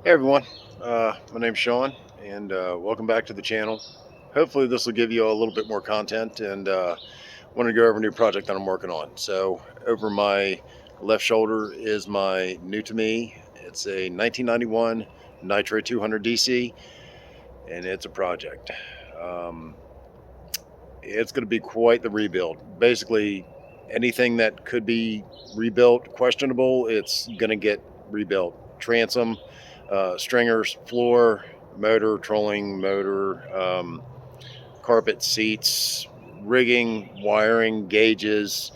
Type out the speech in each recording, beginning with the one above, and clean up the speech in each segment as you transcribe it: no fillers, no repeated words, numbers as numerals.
Hey everyone, my name's Sean, and welcome back to the channel. Hopefully, this will give you a little bit more content, and want to go over a new project that I'm working on. So, over my left shoulder is my new to me. It's a 1991 Nitro 200 DC, and it's a project. Um, it's going to be quite the rebuild. Basically, anything that could be rebuilt, questionable, it's going to get rebuilt. Transom, stringers, floor, motor, trolling motor, carpet, seats, rigging, wiring, gauges,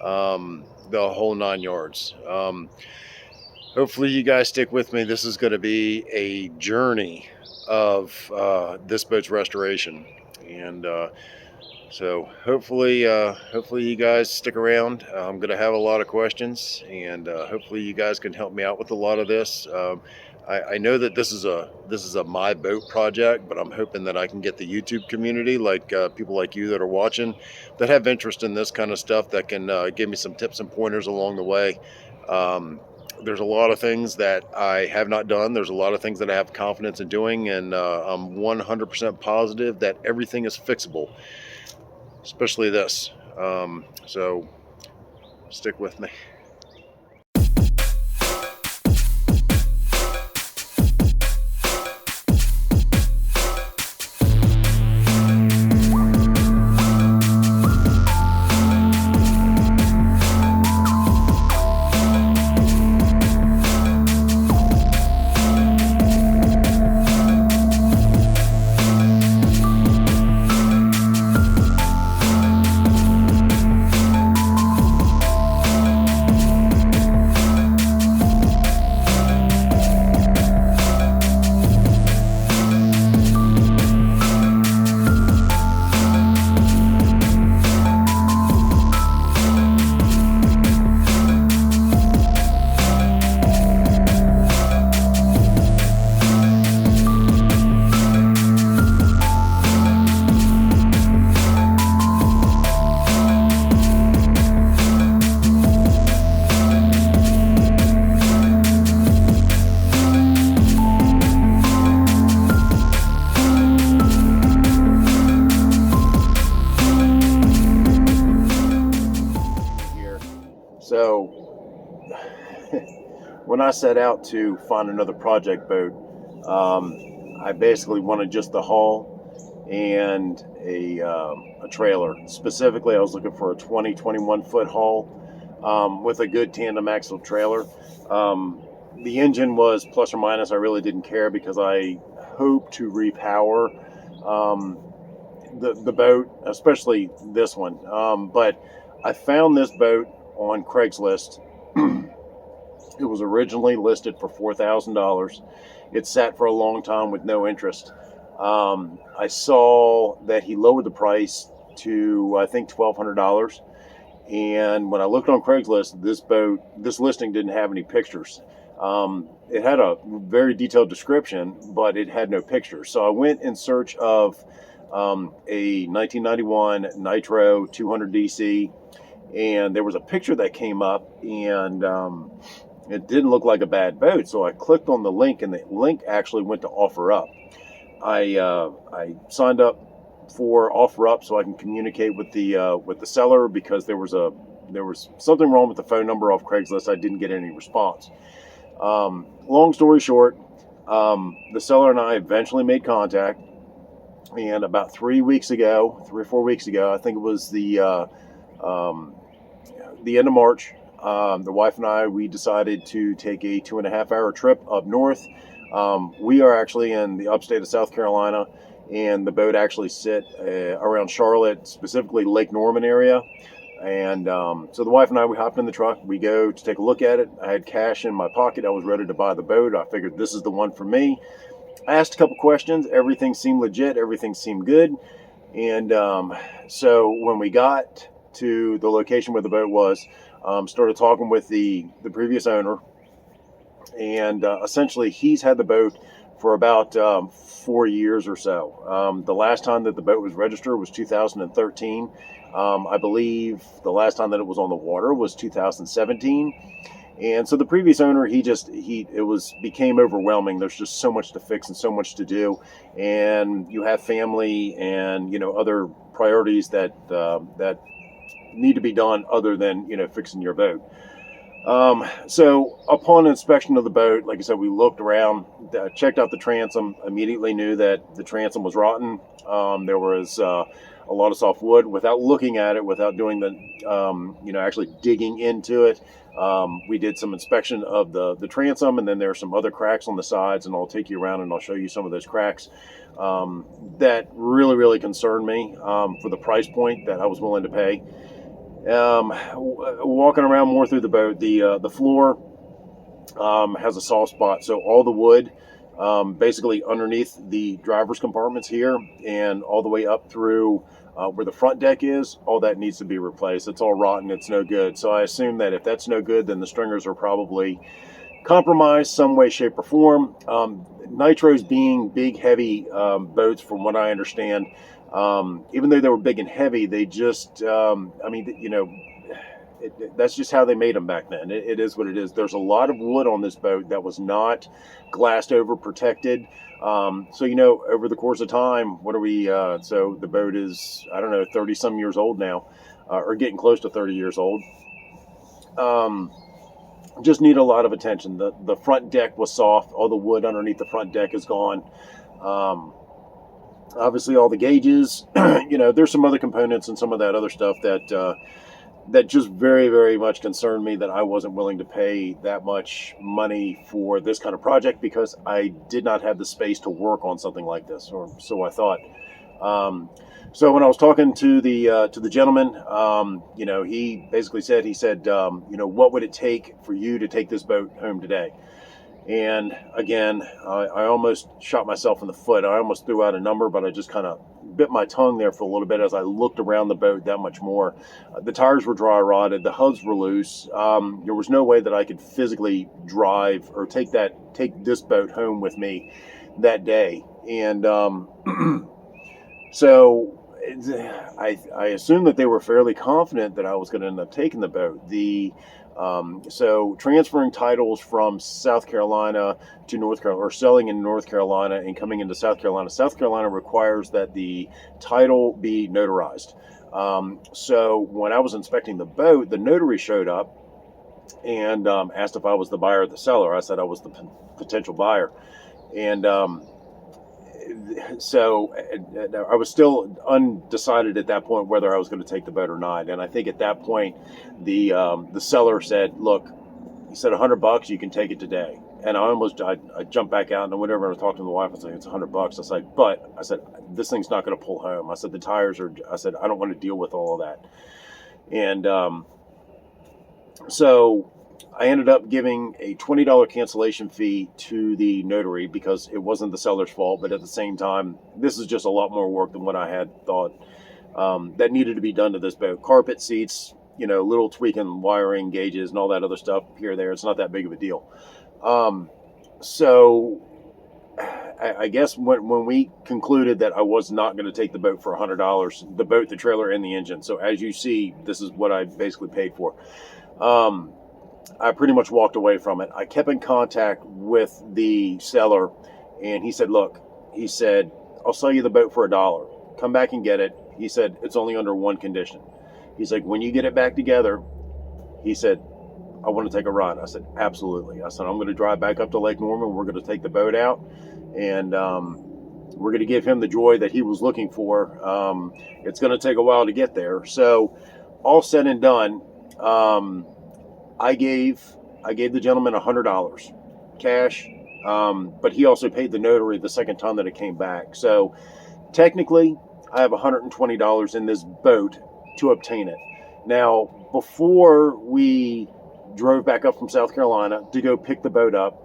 the whole 9 yards. Hopefully, you guys stick with me. This is going to be a journey of this boat's restoration, and so hopefully you guys stick around. I'm going to have a lot of questions, and hopefully you guys can help me out with a lot of this. I know that this is a my boat project, but I'm hoping that I can get the YouTube community, like people like you that are watching, that have interest in this kind of stuff, that can give me some tips and pointers along the way. There's a lot of things that I have not done. There's a lot of things that I have confidence in doing, and I'm 100% positive that everything is fixable, especially this. So stick with me. So when I set out to find another project boat, I basically wanted just the hull and a trailer. Specifically, I was looking for a 21 foot hull with a good tandem axle trailer. The engine was plus or minus. I really didn't care because I hope to repower the boat, especially this one. But I found this boat on Craigslist. It was originally listed for $4,000. It sat for a long time with no interest. I saw that he lowered the price to, I think, $1,200. And when I looked on Craigslist, this listing didn't have any pictures. It had a very detailed description, but it had no pictures. So I went in search of a 1991 Nitro 200 DC, and there was a picture that came up, and it didn't look like a bad boat. So I clicked on the link, and the link actually went to OfferUp. I signed up for OfferUp so I can communicate with the seller, because there was something wrong with the phone number off Craigslist. I didn't get any response. Long story short, the seller and I eventually made contact, and about 3 or 4 weeks ago, I think it was the end of March, the wife and I, we decided to take a 2.5 hour trip up north. We are actually in the upstate of South Carolina, and the boat actually sit around Charlotte, specifically Lake Norman area. And so the wife and I, we hopped in the truck. We go to take a look at it. I had cash in my pocket. I was ready to buy the boat. I figured this is the one for me. I asked a couple questions. Everything seemed legit. Everything seemed good. And so when we got to the location where the boat was, started talking with the previous owner, and essentially he's had the boat for about 4 years or so. The last time that the boat was registered was 2013. I believe the last time that it was on the water was 2017. And so the previous owner, became overwhelming. There's just so much to fix and so much to do, and you have family and other priorities that need to be done other than fixing your boat. So upon inspection of the boat, like I said, we looked around, checked out the transom, immediately knew that the transom was rotten. There was a lot of soft wood. Without looking at it, without doing actually digging into it, we did some inspection of the transom, and then there are some other cracks on the sides, and I'll take you around and I'll show you some of those cracks that really, really concerned me for the price point that I was willing to pay. Walking around more through the boat, the floor has a soft spot, so all the wood basically underneath the driver's compartments here and all the way up through where the front deck is, all that needs to be replaced. It's all rotten, it's no good. So I assume that if that's no good, then the stringers are probably compromised some way, shape, or form. Nitros being big, heavy boats, from what I understand, even though they were big and heavy, they just, that's just how they made them back then. It is what it is. There's a lot of wood on this boat that was not glassed over, protected. So, over the course of time, what are we, so the boat is, I don't know, 30 some years old now, or getting close to 30 years old. Just need a lot of attention. The front deck was soft. All the wood underneath the front deck is gone. Obviously, all the gauges. There's some other components and some of that other stuff that just very, very much concerned me, that I wasn't willing to pay that much money for this kind of project because I did not have the space to work on something like this, or so I thought. So when I was talking to the gentleman, he basically said, what would it take for you to take this boat home today? And again, I almost shot myself in the foot. I almost threw out a number, but I just kind of bit my tongue there for a little bit as I looked around the boat that much more. The tires were dry rotted. The hubs were loose. There was no way that I could physically drive or take this boat home with me that day. And so I assumed that they were fairly confident that I was going to end up taking the boat. So transferring titles from South Carolina to North Carolina, or selling in North Carolina and coming into South Carolina requires that the title be notarized. So when I was inspecting the boat, the notary showed up and asked if I was the buyer or the seller. I said I was the potential buyer. And so I was still undecided at that point whether I was going to take the boat or not. And I think at that point, the seller said, "Look," he said, $100, you can take it today. And I jumped back out, and I went over and talked to my wife. I said, "It's $100." I said, "This thing's not going to pull home." I said, "The tires are." I said, "I don't want to deal with all of that." And so I ended up giving a $20 cancellation fee to the notary because it wasn't the seller's fault, but at the same time, this is just a lot more work than what I had thought that needed to be done to this boat. Carpet, seats, little tweaking, wiring, gauges, and all that other stuff here or there. It's not that big of a deal. So I guess when we concluded that I was not going to take the boat for $100, the boat, the trailer, and the engine. So as you see, this is what I basically paid for. I pretty much walked away from it. I kept in contact with the seller, and he said, "Look," he said, "I'll sell you the boat for $1. Come back and get it." He said, "It's only under one condition." He's like, "When you get it back together," he said, "I want to take a run." I said, "Absolutely." I said, "I'm going to drive back up to Lake Norman. We're going to take the boat out, and we're going to give him the joy that he was looking for. It's going to take a while to get there." So all said and done, I gave the gentleman $100 cash, but he also paid the notary the second time that it came back. So technically, I have $120 in this boat to obtain it. Now, before we drove back up from South Carolina to go pick the boat up,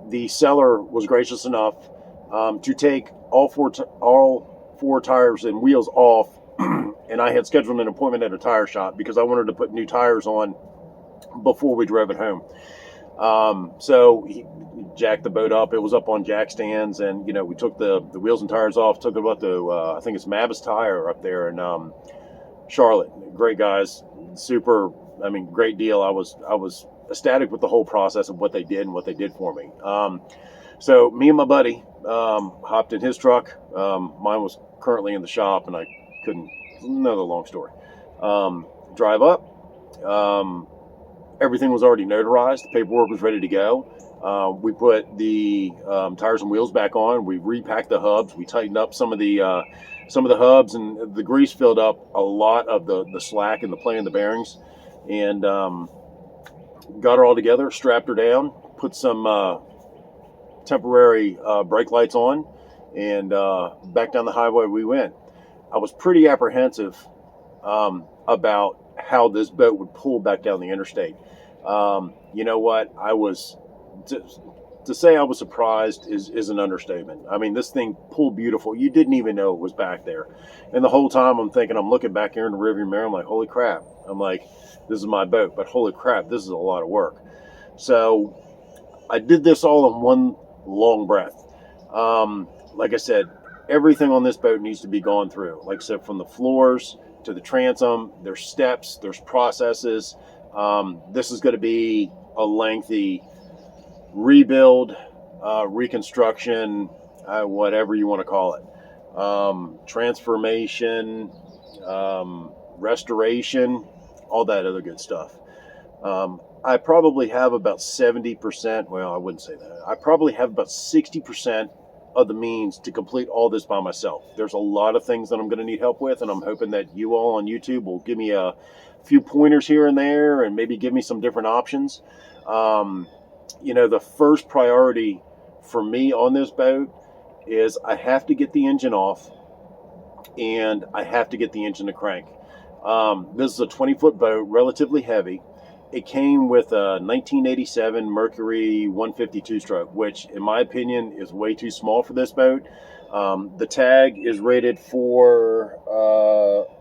the seller was gracious enough to take all four tires and wheels off, and I had scheduled an appointment at a tire shop because I wanted to put new tires on before we drove it home. So he jacked the boat up. It was up on jack stands, and we took the wheels and tires off. Took it up to I think it's Mavis Tire up there in Charlotte. Great guys, super. I mean, great deal. I was ecstatic with the whole process of what they did and what they did for me. So me and my buddy hopped in his truck. Mine was currently in the shop, and I couldn't. Another long story. Drive up. Everything was already notarized. The paperwork was ready to go. We put the tires and wheels back on. We repacked the hubs. We tightened up some of the hubs, and the grease filled up a lot of the slack in the plane and the bearings, and got her all together, strapped her down, put some temporary brake lights on, and back down the highway we went. I was pretty apprehensive about how this boat would pull back down the interstate. You know what? To say I was surprised is an understatement. I mean, this thing pulled beautiful. You didn't even know it was back there. And the whole time I'm thinking, I'm looking back here in the rearview mirror, I'm like, holy crap. I'm like, this is my boat, but holy crap, this is a lot of work. So I did this all in one long breath. Like I said, everything on this boat needs to be gone through. Like I said, from the floors to the transom, there's steps, there's processes. This is going to be a lengthy rebuild, reconstruction, whatever you want to call it, transformation, restoration, all that other good stuff. I probably have about 70%, well, I wouldn't say that. I probably have about 60% of the means to complete all this by myself. There's a lot of things that I'm going to need help with, and I'm hoping that you all on YouTube will give me a few pointers here and there and maybe give me some different options. The first priority for me on this boat is I have to get the engine off, and I have to get the engine to crank. This is a 20-foot boat, relatively heavy. It came with a 1987 Mercury 152 stroke, which in my opinion is way too small for this boat. The tag is rated for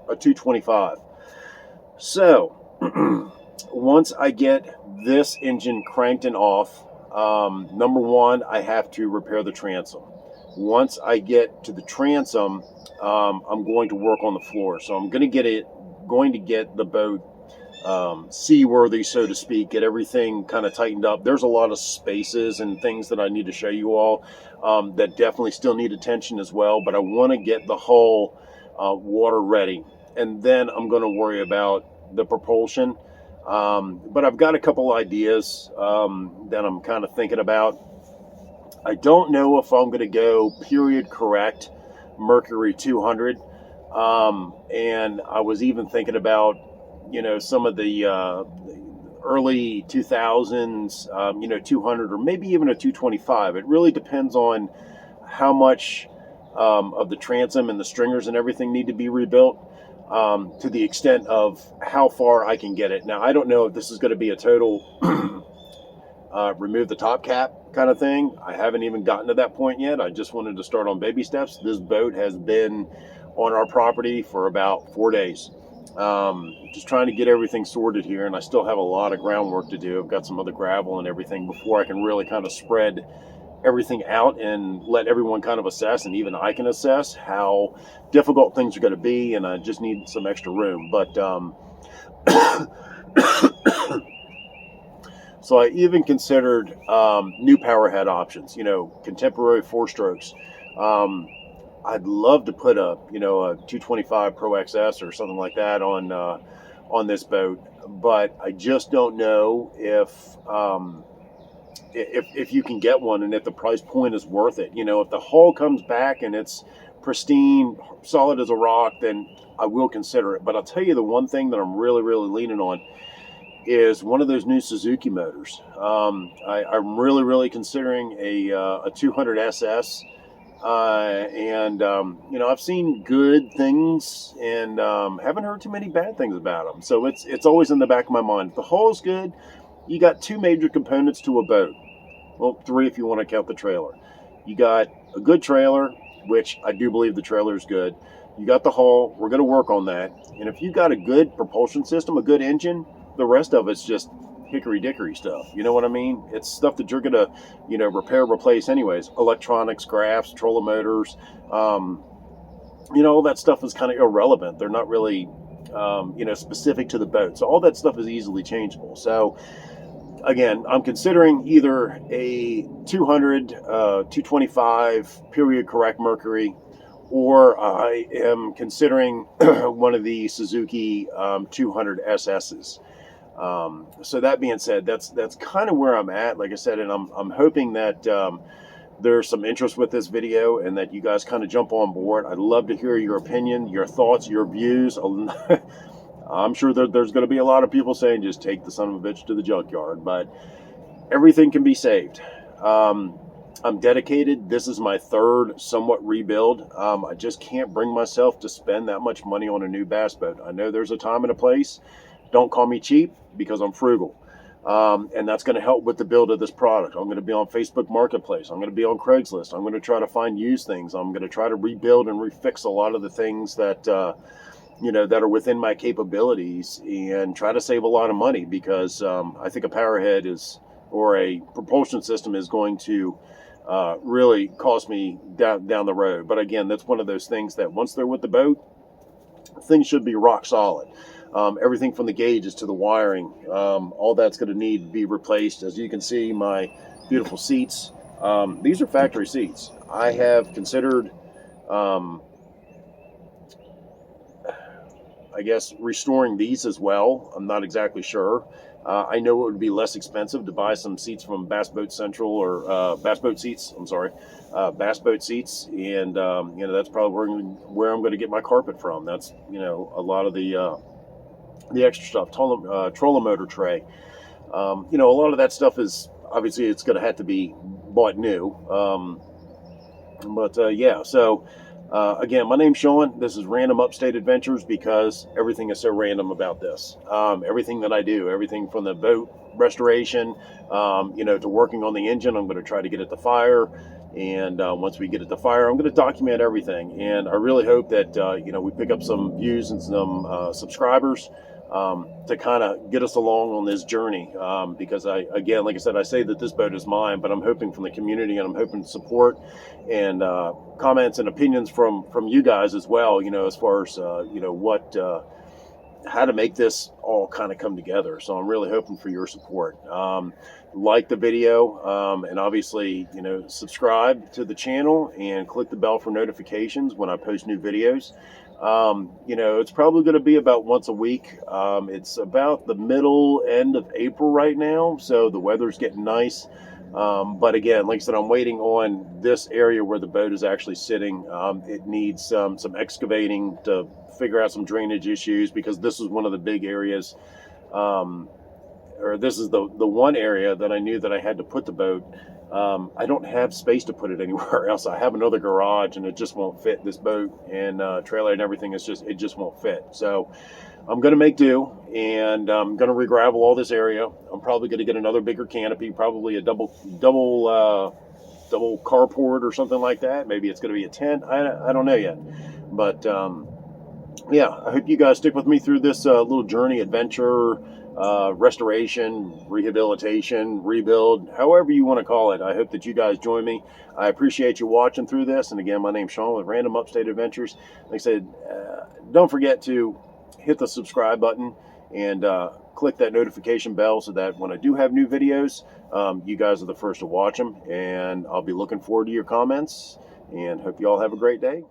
a 225. So once I get this engine cranked and off, number one, I have to repair the transom. Once I get to the transom, I'm going to work on the floor. So I'm going to get the boat seaworthy, so to speak, get everything kind of tightened up. There's a lot of spaces and things that I need to show you all that definitely still need attention as well, but I want to get the hull water ready, and then I'm going to worry about the propulsion. But I've got a couple ideas that I'm kind of thinking about. I don't know if I'm going to go period correct Mercury 200, and I was even thinking about some of the early 2000s, 200 or maybe even a 225. It really depends on how much of the transom and the stringers and everything need to be rebuilt, to the extent of how far I can get it. Now, I don't know if this is going to be a total remove the top cap kind of thing. I haven't even gotten to that point yet. I just wanted to start on baby steps. This boat has been on our property for about 4 days. Just trying to get everything sorted here, and I still have a lot of groundwork to do. I've got some other gravel and everything before I can really kind of spread everything out and let everyone kind of assess, and even I can assess how difficult things are going to be, and I just need some extra room. But so I even considered new power head options, contemporary 4-strokes. I'd love to put a 225 Pro XS or something like that on this boat, but I just don't know if you can get one and if the price point is worth it. If the hull comes back and it's pristine, solid as a rock, then I will consider it. But I'll tell you the one thing that I'm really, really leaning on is one of those new Suzuki motors. I'm really, really considering a 200 SS. I've seen good things and haven't heard too many bad things about them. So it's always in the back of my mind. If the hull's good, you got 2 major components to a boat. Well, 3 if you want to count the trailer. You got a good trailer, which I do believe the trailer is good. You got the hull. We're going to work on that. And if you got a good propulsion system, a good engine, the rest of it's just hickory dickory stuff. You know what I mean? It's stuff that you're going to, repair, replace anyways. Electronics, graphs, trolling motors, all that stuff is kind of irrelevant. They're not really, specific to the boat. So all that stuff is easily changeable. So again, I'm considering either a 200, 225 period correct Mercury, or I am considering one of the Suzuki 200 SSs. So that being said, that's kind of where I'm at. Like I said, and I'm hoping that there's some interest with this video and that you guys kind of jump on board. I'd love to hear your opinion, your thoughts, your views. I'm sure that there's going to be a lot of people saying just take the son of a bitch to the junkyard, but everything can be saved. I'm dedicated. This is my third somewhat rebuild. I just can't bring myself to spend that much money on a new bass boat. I know there's a time and a place. Don't call me cheap because I'm frugal. And that's going to help with the build of this product. I'm going to be on Facebook Marketplace. I'm going to be on Craigslist. I'm going to try to find used things. I'm going to try to rebuild and refix a lot of the things that that are within my capabilities, and try to save a lot of money, because I think a powerhead or a propulsion system is going to really cost me down the road. But again, that's one of those things that once they're with the boat, things should be rock solid. Everything from the gauges to the wiring, all that's going to need to be replaced. As you can see, my beautiful seats, these are factory seats. I have considered I guess restoring these as well. I'm not exactly sure. I know it would be less expensive to buy some seats from Bass Boat Central, or Bass Boat Seats. I'm sorry, Bass Boat Seats, and that's probably where I'm going to get my carpet from. That's a lot of the extra stuff, trolling motor tray. A lot of that stuff is obviously it's going to have to be bought new. Yeah, so. Again, my name's Sean. This is Random Upstate Adventures, because everything is so random about this. Everything that I do, everything from the boat restoration, to working on the engine. I'm going to try to get it to fire. And once we get it to fire, I'm going to document everything. And I really hope that, we pick up some views and some subscribers to kind of get us along on this journey. Because like I said, I say that this boat is mine, but I'm hoping from the community, and I'm hoping support and comments and opinions from you guys as well, as far as, how to make this all kind of come together. So I'm really hoping for your support. Like the video, and obviously, subscribe to the channel and click the bell for notifications when I post new videos. It's probably going to be about once a week. It's about the end of April right now, so the weather's getting nice. But again, like I said, I'm waiting on this area where the boat is actually sitting. It needs some excavating to figure out some drainage issues, because this is one of the big areas, or this is the one area that I knew that I had to put the boat. I don't have space to put it anywhere else. I have another garage, and it just won't fit. This boat and trailer and everything it just won't fit. So I'm going to make do, and I'm going to re-gravel all this area. I'm probably going to get another bigger canopy, probably a double carport or something like that. Maybe it's going to be a tent. I don't know yet. But yeah, I hope you guys stick with me through this little journey, adventure, restoration, rehabilitation, rebuild, however you want to call it. I hope that you guys join me. I appreciate you watching through this. And again, my name's Sean with Random Upstate Adventures. Like I said, don't forget to hit the subscribe button and click that notification bell, so that when I do have new videos, you guys are the first to watch them. And I'll be looking forward to your comments, and hope you all have a great day.